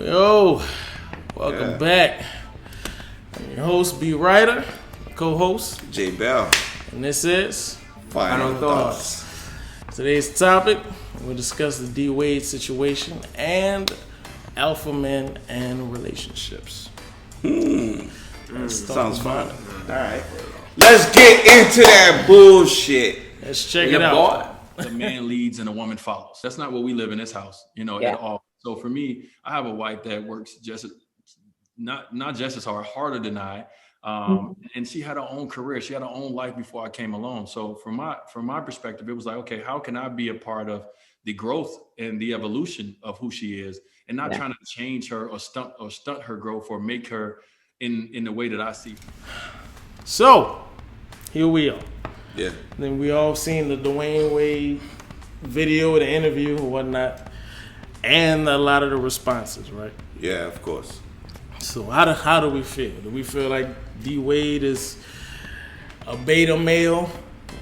Yo, welcome back. I'm your host, B. Ryder, co-host, J. Bell. and this is Final Thoughts. Today's topic, we'll discuss the D. Wade situation and alpha men and relationships. Sounds fun. Alright. Let's get into that bullshit. Let's check it out. The man leads and a woman follows. That's not what we live in this house, at all. So for me, I have a wife that works just not just as harder than I. And she had her own career. She had her own life before I came along. So from my perspective, it was like, okay, how can I be a part of the growth and the evolution of who she is, and not trying to change her or stunt her growth or make her in the way that I see. So, here we are. Yeah. Then we all seen the Dwayne Wade video, the interview, and whatnot, and a lot of the responses, right? Yeah, of course. So how do we feel? Do we feel like D. Wade is a beta male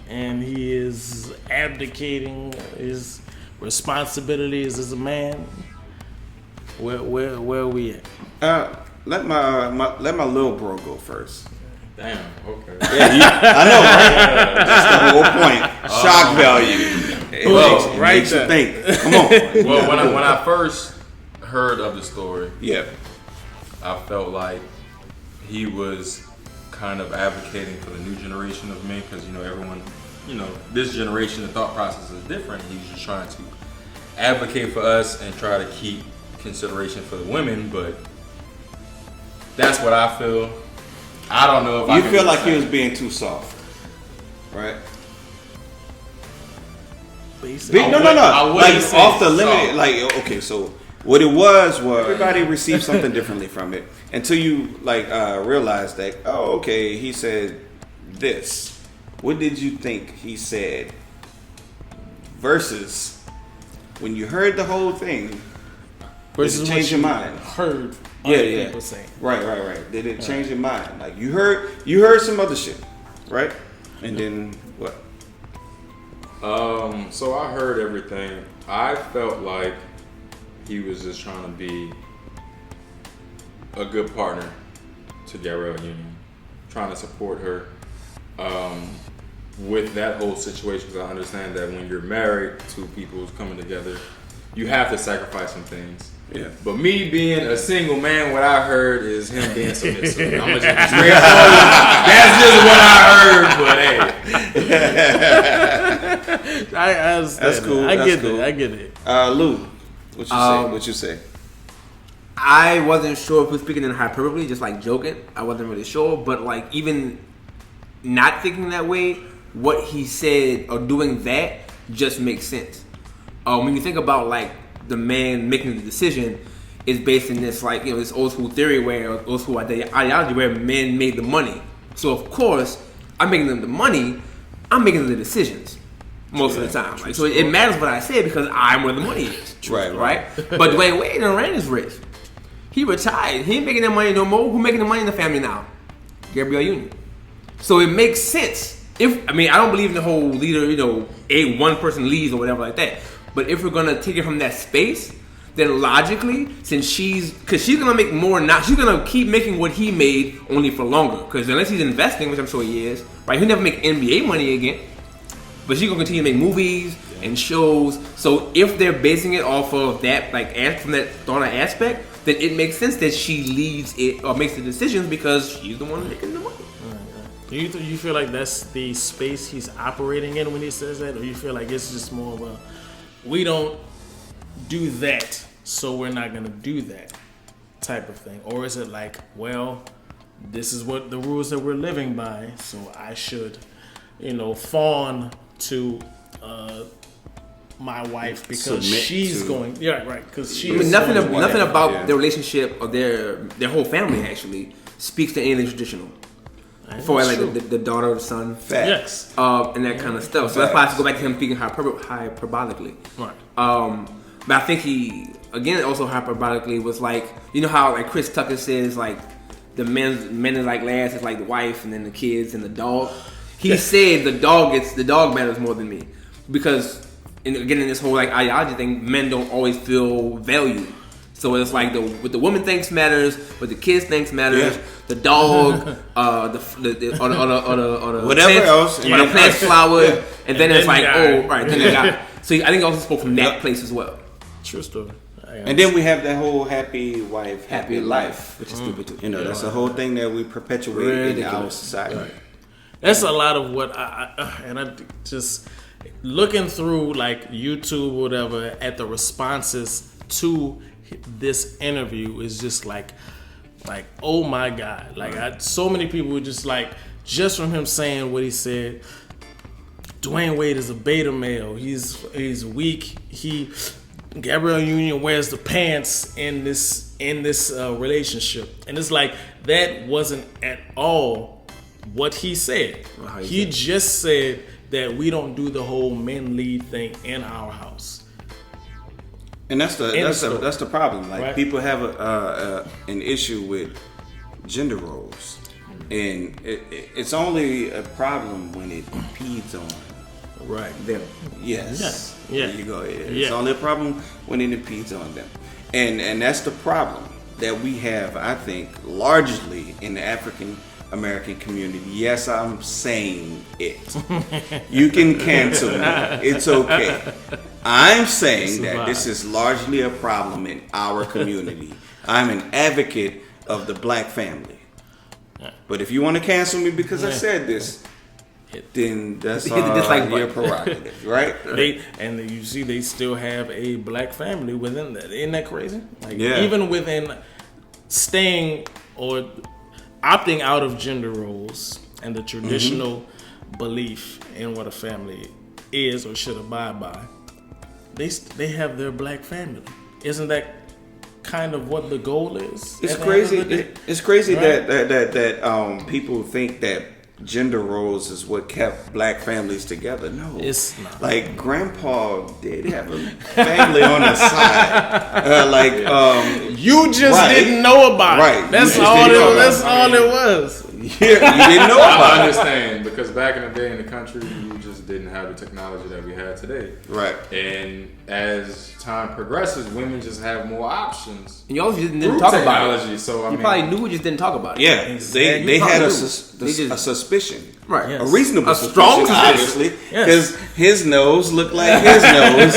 and he is abdicating his responsibilities as a man? Where are we at? Let my little bro go first. Damn. Okay. Yeah, I know, right? Just the whole point. Shock value. It makes you think. Come on. Well, when I first heard of the story, I felt like he was kind of advocating for the new generation of men because, everyone, this generation, the thought process is different. He was just trying to advocate for us and try to keep consideration for the women, but that's what I feel. I don't know if you feel like he was being too soft, right? No. Like off the limit. Like, okay, so what it was everybody received something differently from it until you realized that, oh, okay, he said this. What did you think he said? Versus when you heard the whole thing, did it change your mind? Heard. Yeah. People say. Right. Did it change your mind? Like you heard some other shit, right? And then what? So I heard everything. I felt like he was just trying to be a good partner to Gabrielle Union, trying to support her with that whole situation. Because I understand that when you're married, two people coming together, you have to sacrifice some things. Yeah. But me being a single man, what I heard is him being submissive. I'm gonna just that's just what I heard. But hey, I understand. That's cool. I get it. Lou, what you say? I wasn't sure if he was speaking in hyperbole, just like joking. I wasn't really sure, but like even not thinking that way, what he said or doing that just makes sense. When you think about like the man making the decision is based in this this old school theory old school ideology where men made the money. So of course I'm making them the money, I'm making the decisions most of the time. Like, so it matters what I say because I'm where the money is. Right? But Dwayne Wade done ran his race. He retired. He ain't making that money no more. Who's making the money in the family now? Gabrielle Union. So it makes sense. I don't believe in the whole leader, one person leads or whatever like that. But if we're gonna take it from that space, then logically, since she's gonna make more now, she's gonna keep making what he made only for longer. Because unless he's investing, which I'm sure he is, right? He'll never make NBA money again. But she's gonna continue to make movies and shows. So if they're basing it off of that, from that thought aspect, then it makes sense that she leads it or makes the decisions because she's the one making the money. Do you feel like that's the space he's operating in when he says that, or you feel like it's just more of a we don't do that, so we're not gonna do that type of thing? Or is it like, well, this is what the rules that we're living by, so I should, fawn to my wife because she's going, because she's nothing about their relationship or their whole family actually speaks to anything traditional. For the daughter, the son, facts, and that kind of stuff. So that's why I have to go back to him speaking hyperbolically. Right. But I think he again also hyperbolically was like, how Chris Tucker says the men is like last, it's like the wife and then the kids and the dog. He said the dog matters more than me because again in this whole ideology thing, men don't always feel valued. So So it's like what the woman thinks matters, what the kids thinks matters, the dog, the whatever plants, else, on the plants, flowers, and then it's like, then they got. So I think it also spoke from that place as well. True story. And then we have that whole happy wife, happy life, which is stupid too. You know, that's the whole thing that we perpetuate in our society. Right. That's a lot of what I just looking through like YouTube or whatever at the responses to this interview is just like oh my God, like so many people were just like, just from him saying what he said, Dwayne Wade is a beta male, he's weak, Gabrielle Union wears the pants in this relationship, and it's like that wasn't at all what he said. He just said that we don't do the whole men lead thing in our house. And that's the problem. Like people have an issue with gender roles, and it's only a problem when it impedes on them. Yes. Yeah. There you go. It's only a problem when it impedes on them, and that's the problem that we have. I think largely in the African American community. Yes, I'm saying it. You can cancel me. It's okay. I'm saying that this is largely a problem in our community. I'm an advocate of the black family. But if you want to cancel me because I said this, then that's your prerogative, right? You see, they still have a black family within that. Isn't that crazy? Like, even within staying or opting out of gender roles and the traditional belief in what a family is or should abide by, they have their black family. Isn't that kind of what the goal is? It's crazy. It's crazy that people think that gender roles is what kept black families together. No, it's not. Like Grandpa did have a family on the side. You just didn't know about it. That's all it was. You didn't know about it. I understand, because back in the day in the country, you just didn't have the technology that we have today. Right. And as time progresses, women just have more options. And y'all just didn't talk about it. So you probably knew, we just didn't talk about it. Yeah, they had a suspicion. Right. A reasonable suspicion, strong suspicion. obviously. Because his nose looked like his nose.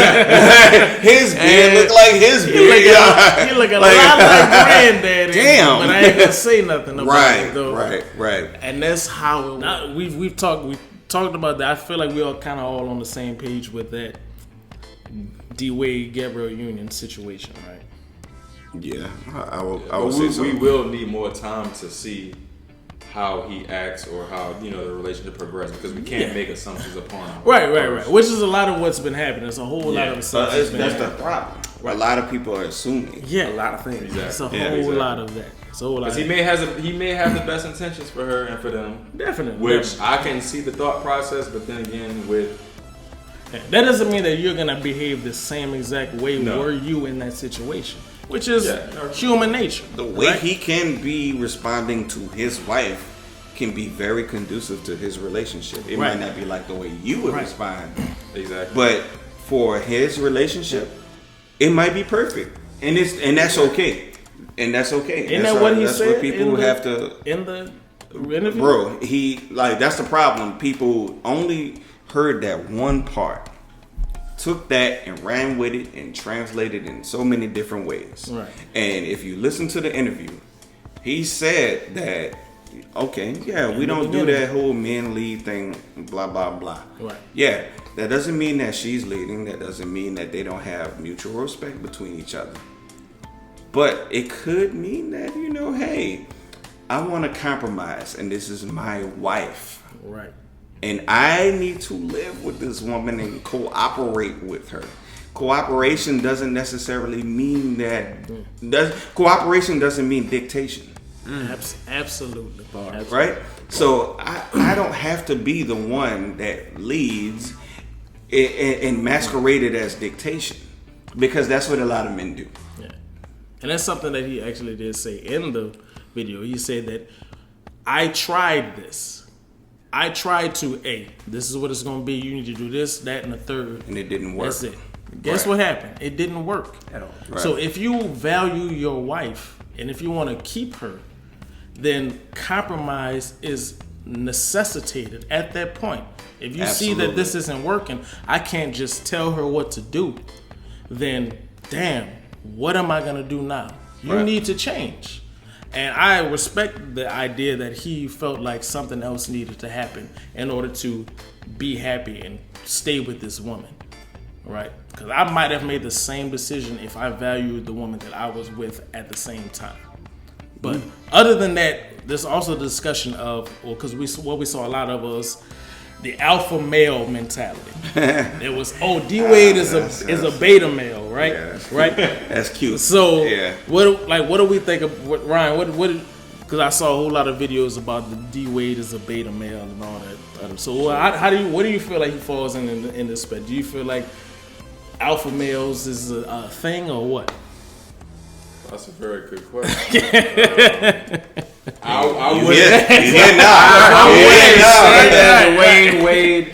His beard looked like his beard. He look a lot like Granddaddy. Damn. But I ain't gonna say nothing about it, though. Right. And that's how we've talked about that. I feel like we all kind of all on the same page with that D-Wade Gabrielle Union situation, right? Yeah, I will say so. We will need more time to see how he acts or how the relationship progresses, because we can't make assumptions upon him. Right. Which is a lot of what's been happening. There's a whole lot of assumptions. That's the problem. Right. A lot of people are assuming. Yeah, a lot of things. Exactly. It's a whole lot of that. Because he may have the best intentions for her and for them. Definitely. Which I can see the thought process, but then again, that doesn't mean that you're gonna behave the same exact way were you in that situation, which is human nature. The way he can be responding to his wife can be very conducive to his relationship. It might not be like the way you would respond, exactly, but for his relationship, it might be perfect, and that's okay. And that's okay. Isn't that what he said? That's what people have to in the interview. Bro, that's the problem. People only heard that one part, took that and ran with it and translated it in so many different ways. Right. And if you listen to the interview, he said that we don't do that whole men lead thing, blah blah blah. Right. Yeah, that doesn't mean that she's leading. That doesn't mean that they don't have mutual respect between each other. But it could mean that, hey, I want to compromise, and this is my wife. Right. And I need to live with this woman and cooperate with her. Cooperation doesn't necessarily mean cooperation doesn't mean dictation. Absolutely. Right? So I don't have to be the one that leads and masqueraded as dictation, because that's what a lot of men do. Yeah. And that's something that he actually did say in the video. He said that I tried this. I tried to, this is what it's going to be. You need to do this, that, and the third. And it didn't work. That's it. Guess what happened? It didn't work at all. Right. So if you value your wife and if you want to keep her, then compromise is necessitated at that point. If you see that this isn't working, I can't just tell her what to do. Then, damn, what am I gonna do now? You need to change. And I respect the idea that he felt like something else needed to happen in order to be happy and stay with this woman, right? Because I might have made the same decision if I valued the woman that I was with at the same time. But other than that, there's also the discussion of, because what we saw a lot of was the alpha male mentality. It was, D Wade is a beta male, right? Yeah, that's right. That's cute. So what do we think of Ryan? What? Because I saw a whole lot of videos about the D Wade is a beta male and all that. So what do you feel like he falls in this spec? Do you feel like alpha males is a thing or what? That's a very good question. I would say that Dwayne Wade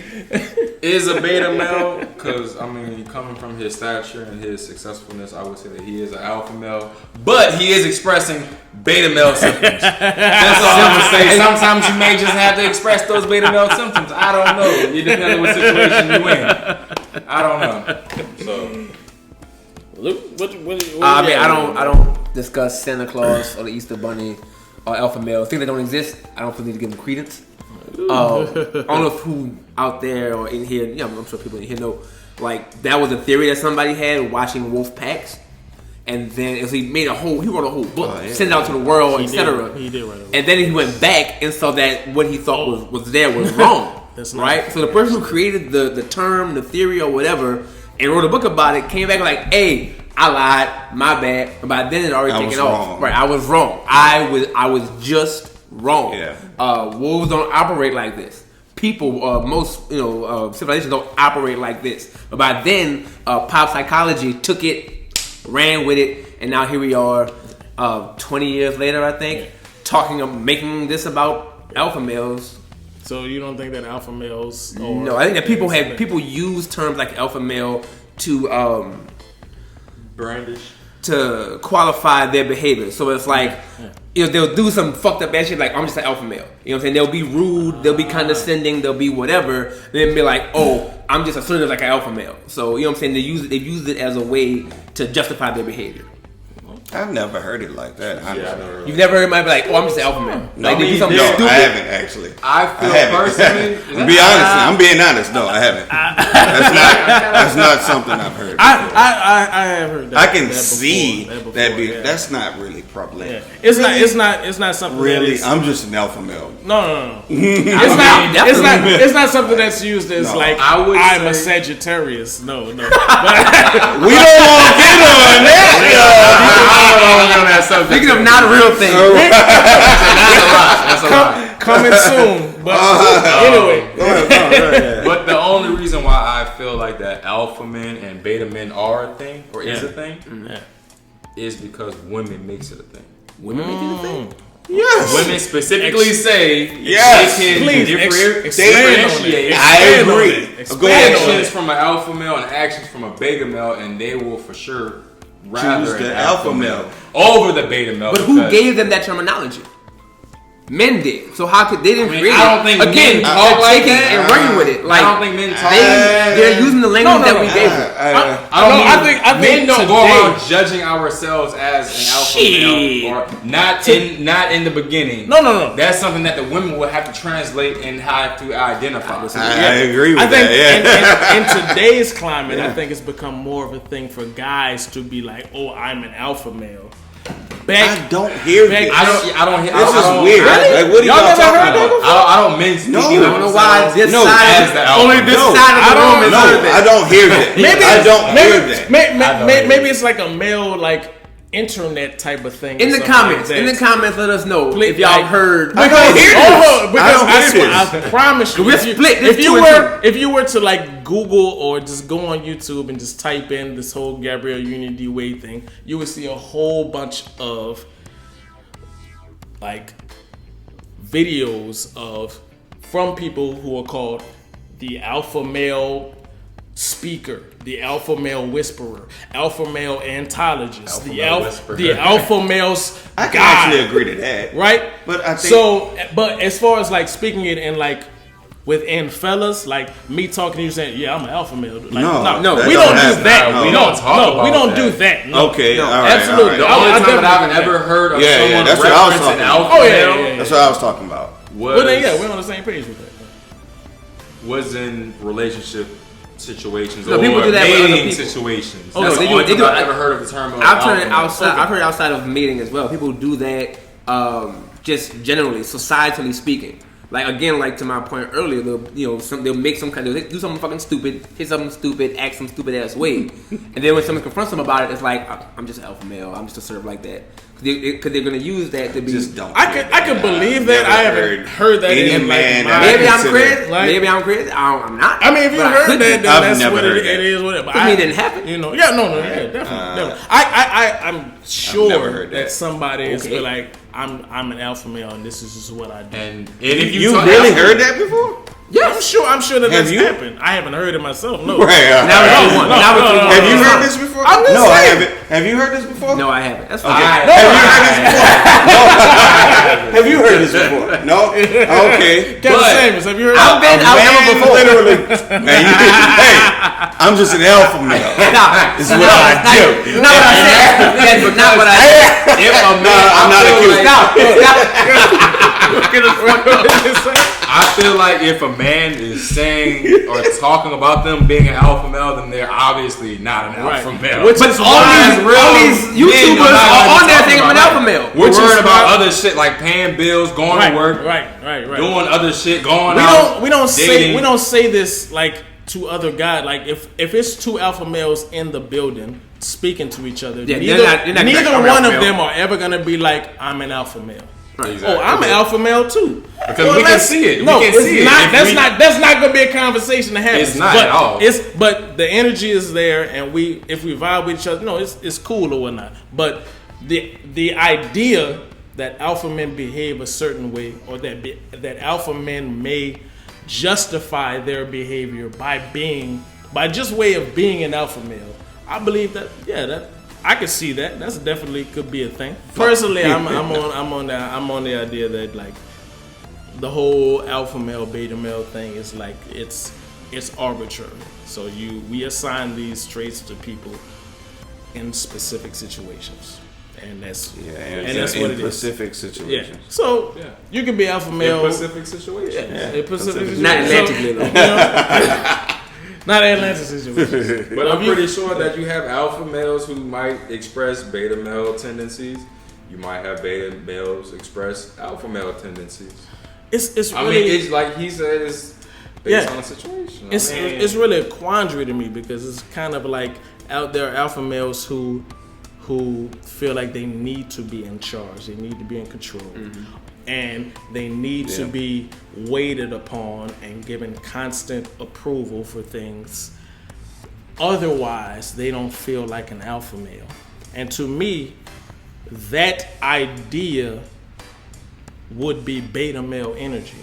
is a beta male because, I mean, coming from his stature and his successfulness, I would say that he is an alpha male, but he is expressing beta male symptoms. That's all I'm going to say. Sometimes you may just have to express those beta male symptoms. I don't know. It depends on what situation you're in. I don't know. So... I don't discuss Santa Claus or the Easter Bunny or alpha male. Things that don't exist, I don't feel need to give them credence. I don't know if who out there or in here, I'm sure people in here know, like, that was a theory that somebody had watching wolf packs. And then he wrote a whole book, sent it out to the world, etc. He did write a book. And then he went back and saw that what he thought was wrong. That's right? So the person who created the term, the theory or whatever, and wrote a book about it, came back like, hey, I lied, my bad. But by then it already taken off. Wrong. Right, I was wrong. I was just wrong. Yeah. Wolves don't operate like this. People, most civilizations don't operate like this. But by then, pop psychology took it, ran with it, and now here we are, 20 years later, I think, making this about alpha males. So you don't think that alpha males? No, I think that people use terms like alpha male to brandish, to qualify their behavior. So it's like, they'll do some fucked up ass shit like, I'm just an alpha male. You know what I'm saying? They'll be rude, they'll be condescending, they'll be whatever. Then be like, I'm just assertive like an alpha male. So you know what I'm saying? They've used it as a way to justify their behavior. I've never heard it like that. You've never heard anybody be like, I'm just an alpha male. No, like, they do something stupid. stupid. I haven't actually. I feel personally. I'm being honest. No, I haven't. That's not something I've heard. I have heard that. I can see that. That's not really problematic. Yeah. It's not something. Really, I'm just an alpha male. No. It's not something that's used as like I'm a Sagittarius. No. We don't want to get on that. Speaking of not real things, that's a lot. Coming soon, but anyway. But the only reason why I feel like that alpha men and beta men are a thing or is a thing is because women makes it a thing. Women make it a thing. Yes. Women specifically say yes. They can differentiate. I agree. Actions from an alpha male and actions from a beta male, and they will for sure rather choose the alpha male over the beta male. But who gave them that terminology? Men did. So how could they didn't create it? I don't think men talk like that and running with it. Like, I don't think men talk. They're using the language that we gave them. I think men don't go around judging ourselves as an alpha male or not in the beginning. No. That's something that the women will have to translate and have to identify. I agree with that. In today's climate, I think it's become more of a thing for guys to be like, I'm an alpha male. I don't hear this. I don't hear. This is weird. Really? Like, what are y'all talking about? I don't men speaking. I don't know why this side. Only this side of the room is heard that. I don't hear that. Maybe it's like a male internet type of thing. In the comments, let us know if y'all heard. I don't hear this. Because I promise you, we're split. If you were to Google or just go on YouTube and just type in this whole Gabrielle Union D Wade thing, you would see a whole bunch of videos from people who are called the alpha male speaker, the alpha male whisperer, alpha male antologist, Alpha the male whisperer. the alpha male's I can guy, actually agree to that. right? But I think so. But as far as like speaking it in like within fellas, like me talking to you saying, "Yeah, I'm an alpha male." Like, no, we don't do that. No, we don't talk about we don't that. do that. No. Okay, no, all right, absolutely. all The only I time that definitely I've do ever that. heard of Yeah, someone that's what I was reference an talking alpha about. Oh, yeah, male yeah, yeah. that's what I was talking about. was, Well, then, yeah, we're on the same page with that. Was in relationship situations No, or people do that with other mating people. situations. Oh, That's they the do- only they time do- I've ever heard of the term. I've heard it alpha male. outside. I've heard it outside of mating as well. People do that, just generally, societally speaking. Like again, like to my point earlier, they'll make some kind of do something fucking stupid, hit something stupid, act some stupid ass way, and then when someone confronts them about it, it's like I'm just an alpha male. I'm just a serve like that because they're gonna use that to be. Just don't. I could believe that. I haven't heard that any in man. like, Maybe I'm consider- crazy. like- Maybe I'm crazy. I'm not. I mean, if you But I heard could that, be. then I've that's never what heard it that. is. Whatever. Doesn't mean it didn't happen. You know, yeah, no, yeah, definitely. I'm never sure heard that that. somebody is Okay. like, I'm an alpha male, and this is just what I do. And if You talk really alpha- heard that before? I'm sure that Have that's you? happened. I haven't heard it myself. No. Right. Now it's you want. no, Now it's no, you no, want. Have you heard this before? I'm just No, I saying. haven't. Have you heard this before? No, I haven't. That's Okay. fine. Have you heard this before? No. Have you heard this before? No. Okay. Kevin Samuels, have you heard? I've been Alabama before. Literally. Man, hey, I'm just an alpha male. Stop. This is what I do. Not what I said. That's not what I said. If a man, I'm not accused. I feel like if a man is saying or talking about them being an alpha male, then they're obviously not an alpha male. Which But is all why these YouTubers are on there thinking I'm an alpha male. We're Which is worried about why- other shit like paying bills, going to work, right. doing other shit, going out. We don't dating. say this like to other guys. Like if it's two alpha males in the building speaking to each other, Yeah, neither they're not neither I'm an one alpha of male. them are ever gonna be like, I'm an alpha male. Exactly. Oh, I'm an alpha male too. Because we can let's- see it. We No, can it's see it. not. If That's not gonna be a conversation to have. It's not but at all. But the energy is there, and if we vibe with each other, no, it's cool or whatnot. But the idea that alpha men behave a certain way, or that alpha men may justify their behavior by just way of being an alpha male, I believe that I could see that. That's definitely could be a thing. Personally, I'm on the idea that like the whole alpha male beta male thing is like it's arbitrary. So we assign these traits to people in specific situations, and that's that's what it is. Specific situations. Yeah. So you can be alpha male. In Pacific situation. In Pacific Not situation. Atlantically, though. You know? Not Atlantic situation. But I'm pretty sure that you have alpha males who might express beta male tendencies. You might have beta males express alpha male tendencies. It's I really, mean, it's like he said, it's based Yeah. on the situation. it's really a quandary to me because it's kind of like out there alpha males who feel like they need to be in charge, they need to be in control, and they need to be waited upon and given constant approval for things. Otherwise, they don't feel like an alpha male. And to me, that idea would be beta male energy.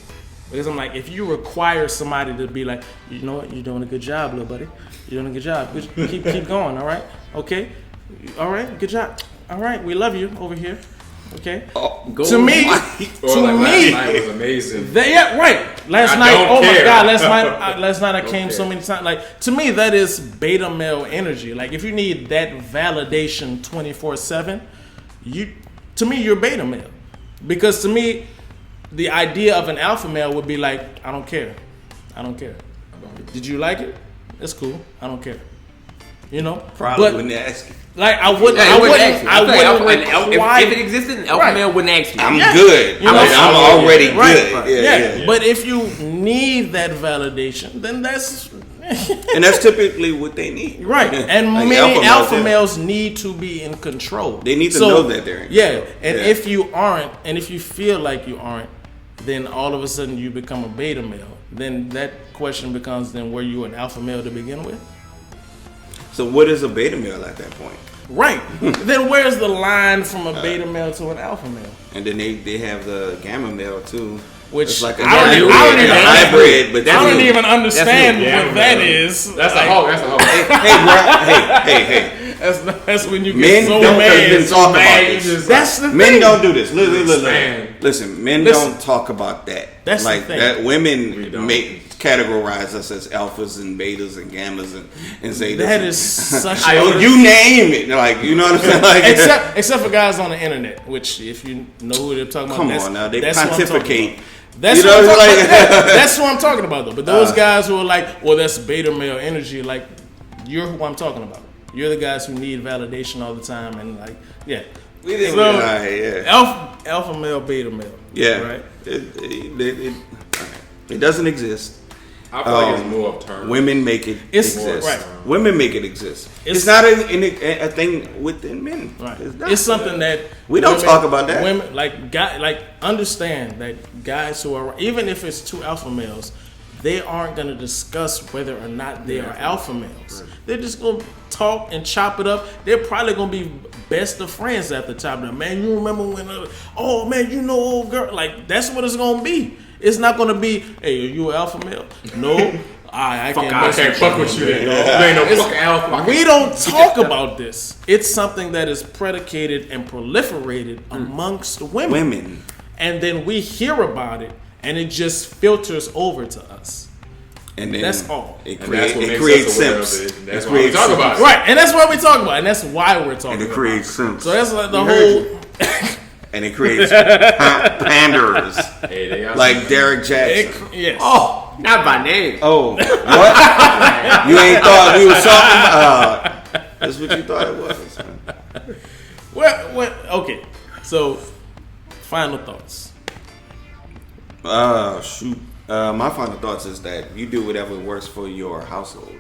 Because I'm like, if you require somebody to be like, you know what, you're doing a good job, little buddy. You're doing a good job. Keep going, all right? Okay? All right, good job. All right, we love you over here. Okay? To me, last night was amazing. Last I night, don't oh my care. God, last night I came care. so many times. Like, to me, that is beta male energy. Like, if you need that validation 24/7, to me, you're beta male. Because to me, the idea of an alpha male would be like, I don't care. Did you like it? It's cool. I don't care. You know? Probably But, wouldn't ask you. like, I wouldn't If it existed, an alpha male wouldn't ask you. I'm good. You know? I'm already Right. good. Yeah. But if you need that validation, then that's And that's typically what they need. right. And Like many alpha yeah. males need to be in control. They need to know that they're in control. And Yeah. if you aren't, and if you feel like you aren't, then all of a sudden you become a beta male. Then that question becomes, then were you an alpha male to begin with? So what is a beta male at that point? Right. Then where's the line from a beta male to an alpha male? And then they have the gamma male too. which like I don't even understand what that is. That's a hawk. That's a hawk. Hey. That's when you Men get so don't mad. talk about this. That's the thing. Men don't do this. Listen, men don't talk about that. That's like the thing. that. Women categorize us as alphas and betas and gammas and say that is such. You name it. Like, you know what I'm saying? Like, except for guys on the internet, which if you know who they're talking about, come on now, they pontificate. That's what I'm talking about though. But those guys who are like, well, that's beta male energy. Like, you're who I'm talking about. You're the guys who need validation all the time, and like, yeah. Alpha male, beta male. Yeah, right. It doesn't exist. I feel like it's more of terms. Women make it exist. Right. Women make it exist. It's not a thing within men. Right. It's something that we don't talk about that. Women understand that guys who are, even if it's two alpha males, they aren't going to discuss whether or not they are alpha males. Right. They're just going to talk and chop it up. They're probably going to be best of friends at the top. Man, you remember when? Oh man, you know, old girl. Like, that's what it's going to be. It's not going to be, hey, are you an alpha male? No. I can't fuck with you then. You ain't no fucking alpha. We don't talk about this. It's something that is predicated and proliferated amongst women. And then we hear about it, and it just filters over to us. And then that's all. It creates simps. That's why we talk about it. Right, and that's what we talk about, and that's why we're talking about it. And it creates simps. So that's like the whole... And it creates panders. Like Derek Jackson. Yes. Oh, not by name. Oh, what? You ain't thought we was talking about... that's what you thought it was, man. Well, okay. So, final thoughts. Shoot. My final thoughts is that you do whatever works for your household.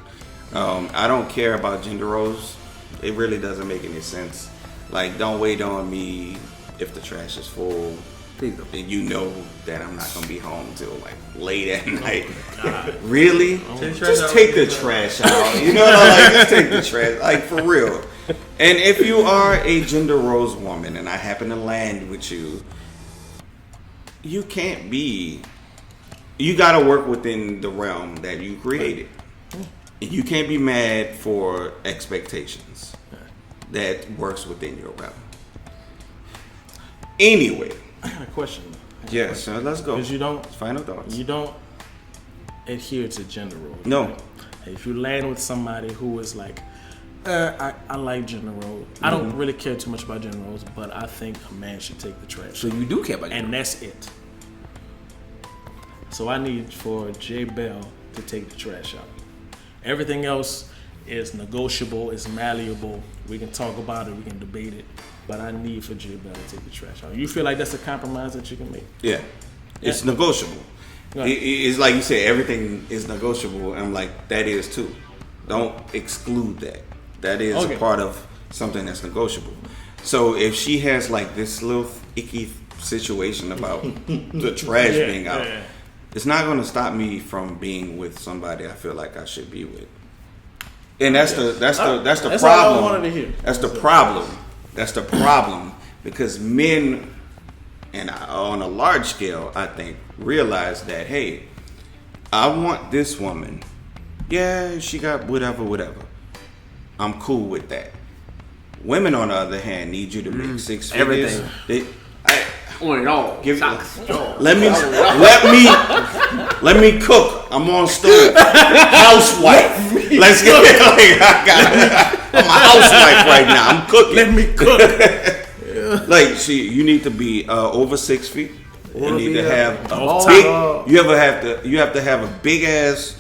I don't care about gender roles. It really doesn't make any sense. Like, don't wait on me if the trash is full. And you know that I'm not gonna be home till like late at night. Really? Just take the trash out. You know, like, just take the trash. Like, for real. And if you are a gender roles woman and I happen to land with you, you can't be. You gotta work within the realm that you created. You can't be mad for expectations that works within your realm. Anyway, I got a question. Yes, let's go. Because you don't. Final thoughts. You don't adhere to gender roles. No. Right? If you land with somebody who is like, I like gender roles. I don't really care too much about gender roles, but I think a man should take the trash. So you do care about gender and that's it. So I need for J Bell to take the trash out. Everything else is negotiable, is malleable. We can talk about it, we can debate it. But I need for J Bell to take the trash out. You feel like that's a compromise that you can make? Yeah. It's negotiable. Right. It's like you said, everything is negotiable. And I'm like, that is too. Don't exclude that. That is a part of something that's negotiable. So if she has like this little icky situation about the trash being out, it's not going to stop me from being with somebody I feel like I should be with. And that's the problem. All I wanted to hear. That's the problem. That's the problem, because men, and on a large scale, I think, realize that, hey, I want this woman. Yeah, she got whatever. I'm cool with that. Women, on the other hand, need you to make six figures. Everything. On it all. Let me cook. I'm on stove. Housewife. Let's get it. I'm a housewife right now. I'm cooking. Let me cook. Like, you need to be over 6 feet. You need to have a big. You have to have a big ass.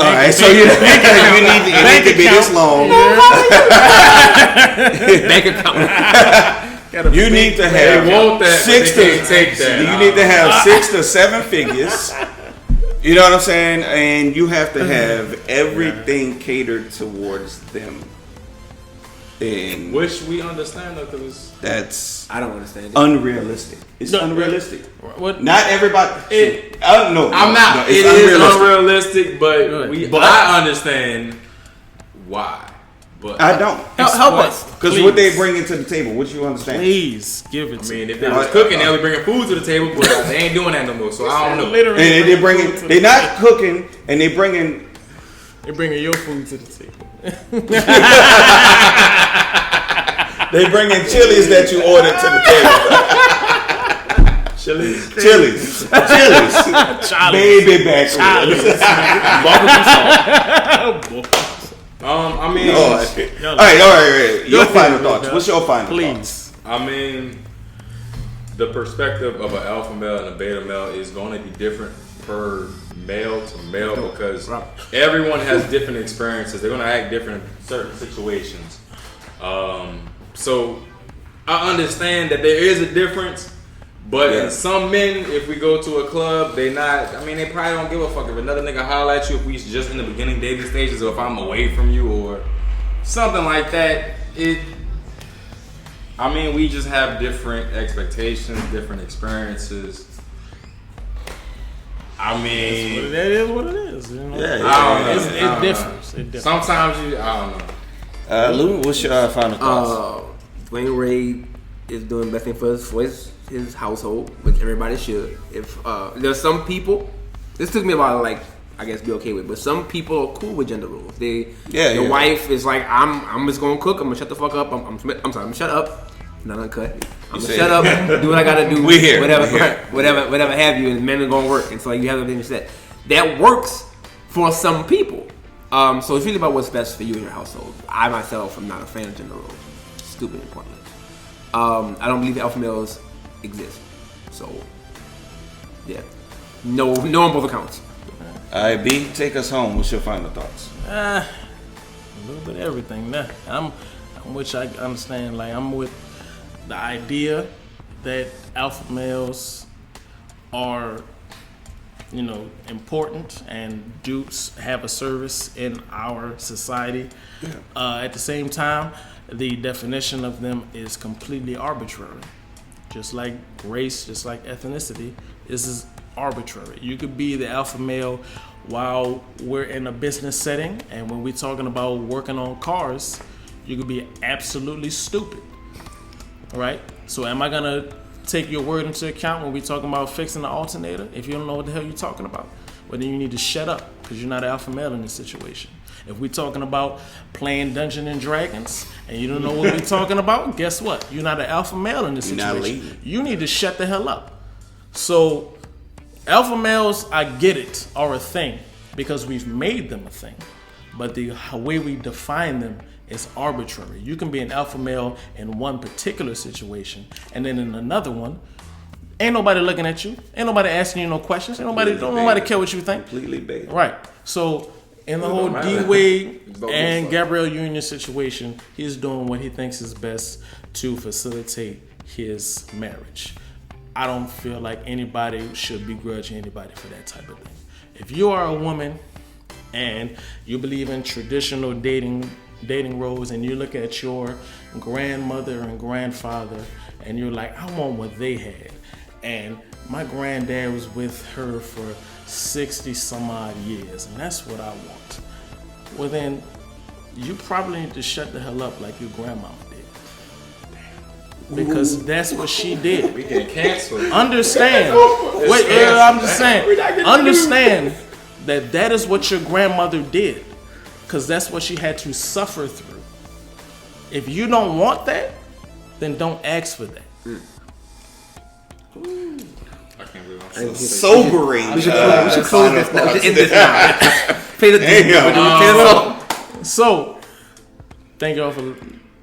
All right, so you need to be this long. Bank account. You need to have You need to have 6 to 7 figures. You know what I'm saying? And you have to have everything catered towards them. And which we understand, though, because that's I don't understand it. Unrealistic. It's unrealistic. What? Not everybody. No, I'm not. No, it is unrealistic, but I understand why. But I don't. Help us. Because what they bring into the table, what you understand? Please give it to me. I mean, if they was cooking, they'll be bringing food to the table, but they ain't doing that no more. So I don't know. Literally, And they're not cooking, and they're bringing your food to the table. They bringing chilies that you ordered to the table. Chilies. Baby back. I mean, all right. Your final thoughts. What's your final thoughts? I mean, the perspective of an alpha male and a beta male is going to be different per male to male because everyone has different experiences. They're going to act different in certain situations. So I understand that there is a difference, but in some men, if we go to a club, they probably don't give a fuck if another nigga holler at you if we just in the beginning dating stages or if I'm away from you or something like that. We just have different expectations, different experiences. That is what it is. You know? It differs. Sometimes I don't know. Lou, what's your final thoughts? Dwayne Ray is doing the best thing for his household, which everybody should. If there's some people, this took me a while to be okay with, but some people are cool with gender roles. The wife is like, I'm just gonna cook. I'm gonna shut the fuck up. I'm sorry. I'm gonna shut up. Not uncut. I'm gonna shut up. Do what I gotta do. We're here. Whatever have you. And men are gonna work. And so you have everything said. That works for some people. So it's really about what's best for you in your household. I myself am not a fan of gender roles. Stupid and pointless. I don't believe alpha males exist. So yeah, no on both accounts. All right, B, take us home. What's your final thoughts? A little bit of everything. I'm which I understand. I'm with the idea that alpha males are, important and do have a service in our society. At the same time, the definition of them is completely arbitrary. Just like race, just like ethnicity, this is arbitrary. You could be the alpha male while we're in a business setting, and when we're talking about working on cars, you could be absolutely stupid. All right? So am I gonna take your word into account when we're talking about fixing the alternator? If you don't know what the hell you're talking about, well, then you need to shut up because you're not an alpha male in this situation. If we're talking about playing Dungeons and Dragons and you don't know what we're talking about, guess what? You're not an alpha male in this situation. You need to shut the hell up. So alpha males, I get it, are a thing because we've made them a thing. But the way we define them is arbitrary. You can be an alpha male in one particular situation, and then in another one, ain't nobody looking at you. Ain't nobody asking you no questions. Don't nobody care what you think. Completely bait. Right. So in the whole D-Wade and Gabrielle Union situation, he's doing what he thinks is best to facilitate his marriage. I don't feel like anybody should begrudge anybody for that type of thing. If you are a woman and you believe in traditional dating roles and you look at your grandmother and grandfather and you're like, I want what they had. And my granddad was with her for 60 some odd years and that's what I want. Well then, you probably need to shut the hell up like your grandmama did. Because that's what she did. We get canceled. Understand. I'm just saying. Understand that is what your grandmother did. Because that's what she had to suffer through. If you don't want that, then don't ask for that. I can't believe I'm so sobering. We should close this now. End this now. Pay the So, thank y'all for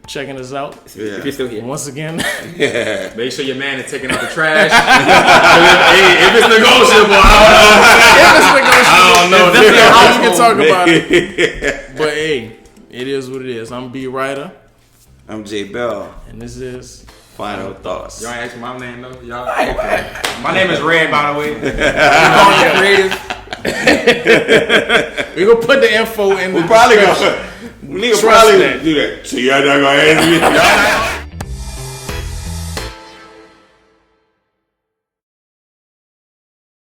checking us out. If you're still here. Once again. Make sure your man is taking out the trash. If it's negotiable, I don't know. Definitely how we can talk about it. But hey, it is what it is. I'm B. Ryder. I'm J. Bell. And this is Final Thoughts. Y'all ain't asking my name though? Y'all? Okay. My name is Red, by the way. We're going to put the info in the We're probably going to do that. So y'all not going to ask me?